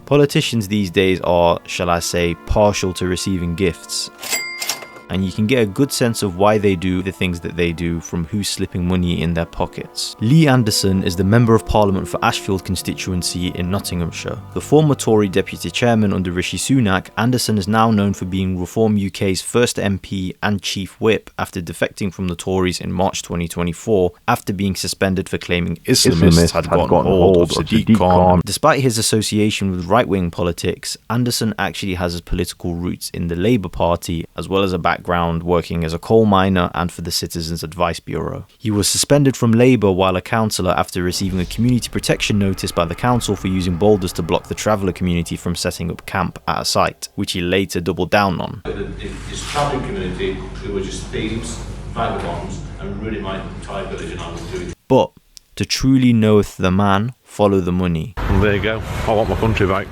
Politicians these days are, shall I say, partial to receiving gifts. And you can get a good sense of why they do the things that they do from who's slipping money in their pockets. Lee Anderson is the Member of Parliament for Ashfield constituency in Nottinghamshire. The former Tory Deputy Chairman under Rishi Sunak, Anderson is now known for being Reform UK's first MP and Chief Whip after defecting from the Tories in March 2024 after being suspended for claiming Islamists had gotten hold of Sadiq Khan. Despite his association with right-wing politics, Anderson actually has his political roots in the Labour Party as well as a background working as a coal miner and for the Citizens Advice Bureau. He was suspended from Labour while a councillor after receiving a community protection notice by the council for using boulders to block the traveller community from setting up camp at a site, which he later doubled down on. This travelling community who were just thieves, vagabonds, and ruining my entire village, and I will do it. But to truly knoweth the man, follow the money. Well, there you go. I want my country back.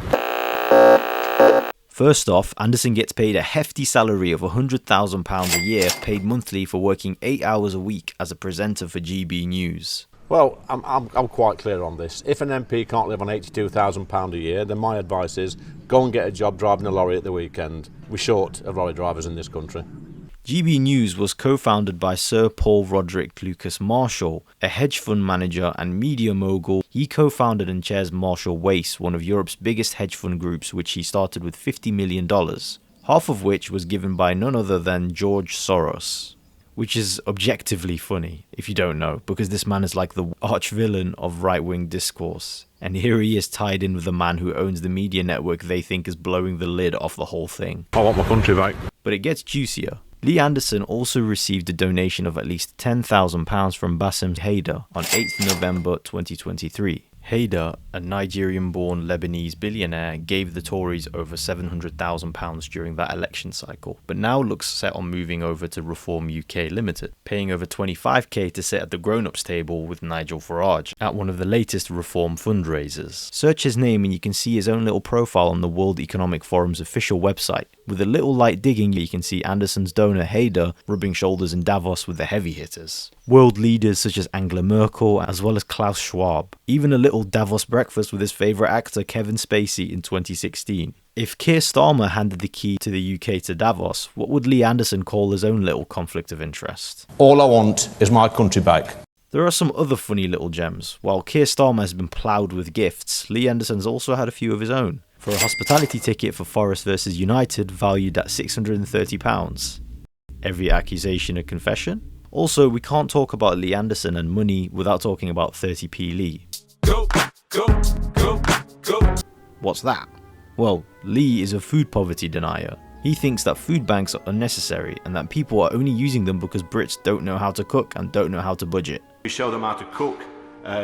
First off, Anderson gets paid a hefty salary of £100,000 a year, paid monthly for working 8 hours a week as a presenter for GB News. Well, I'm quite clear on this. If an MP can't live on £82,000 a year, then my advice is go and get a job driving a lorry at the weekend. We're short of lorry drivers in this country. GB News was co-founded by Sir Paul Roderick Lucas Marshall, a hedge fund manager and media mogul. He co-founded and chairs Marshall Wace, one of Europe's biggest hedge fund groups, which he started with $50 million, half of which was given by none other than George Soros. Which is objectively funny, if you don't know, because this man is like the arch-villain of right-wing discourse. And here he is tied in with the man who owns the media network they think is blowing the lid off the whole thing. I want my country back. But it gets juicier. Lee Anderson also received a donation of at least £10,000 from Bassem Haider on 8th November 2023. Haider, a Nigerian-born Lebanese billionaire, gave the Tories over £700,000 during that election cycle, but now looks set on moving over to Reform UK Limited, paying over $25k to sit at the grown-ups table with Nigel Farage at one of the latest Reform fundraisers. Search his name and you can see his own little profile on the World Economic Forum's official website. With a little light digging, you can see Anderson's donor Haider rubbing shoulders in Davos with the heavy hitters. World leaders such as Angela Merkel, as well as Klaus Schwab. Even a little Davos breakfast with his favourite actor Kevin Spacey in 2016. If Keir Starmer handed the key to the UK to Davos, what would Lee Anderson call his own little conflict of interest? All I want is my country back. There are some other funny little gems. While Keir Starmer has been ploughed with gifts, Lee Anderson's also had a few of his own. For a hospitality ticket for Forest vs United valued at £630. Every accusation a confession? Also, we can't talk about Lee Anderson and money without talking about 30p Lee. Go, go, go, go. What's that? Well, Lee is a food poverty denier. He thinks that food banks are unnecessary and that people are only using them because Brits don't know how to cook and don't know how to budget. We show them how to cook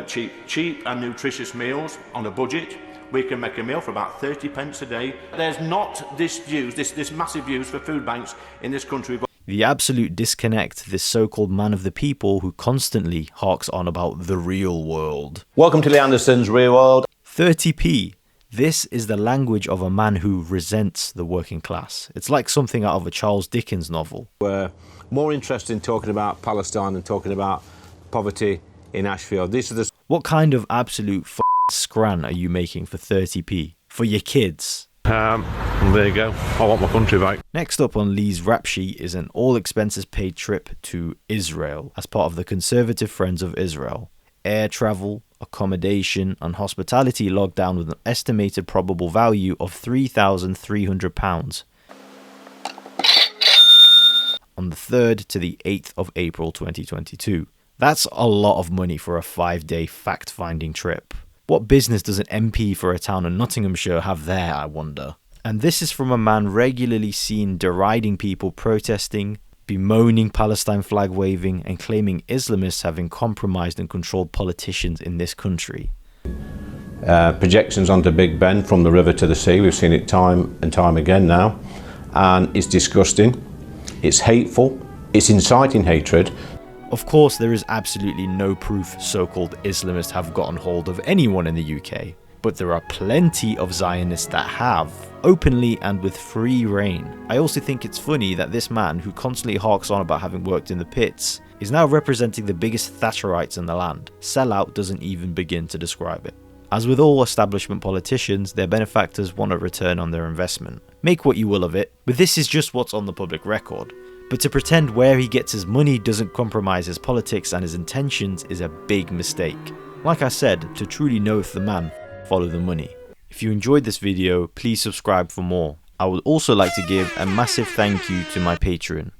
cheap and nutritious meals on a budget. We can make a meal for about 30 pence a day. There's not this massive use for food banks in this country. The absolute disconnect, this so-called man of the people who constantly harks on about the real world. Welcome to Lee Anderson's Real World. 30p. This is the language of a man who resents the working class. It's like something out of a Charles Dickens novel. We're more interested in talking about Palestine than talking about poverty in Ashfield. These are the... What kind of absolute scran are you making for 30p? For your kids? There you go. I want my country back. Next up on Lee's rap sheet is an all-expenses-paid trip to Israel as part of the Conservative Friends of Israel. Air travel, accommodation and hospitality logged down with an estimated probable value of £3,300 on the 3rd to the 8th of April 2022. That's a lot of money for a 5-day fact-finding trip. What business does an MP for a town in Nottinghamshire have there, I wonder? And this is from a man regularly seen deriding people protesting, bemoaning Palestine flag waving and claiming Islamists having compromised and controlled politicians in this country. Projections onto Big Ben from the river to the sea, we've seen it time and time again now, and it's disgusting, it's hateful, it's inciting hatred. Of course, there is absolutely no proof so-called Islamists have gotten hold of anyone in the UK, but there are plenty of Zionists that have, openly and with free reign. I also think it's funny that this man, who constantly harks on about having worked in the pits, is now representing the biggest Thatcherites in the land. Sellout doesn't even begin to describe it. As with all establishment politicians, their benefactors want a return on their investment. Make what you will of it, but this is just what's on the public record. But to pretend where he gets his money doesn't compromise his politics and his intentions is a big mistake. Like I said, to truly know the man, follow the money. If you enjoyed this video, please subscribe for more. I would also like to give a massive thank you to my Patreon.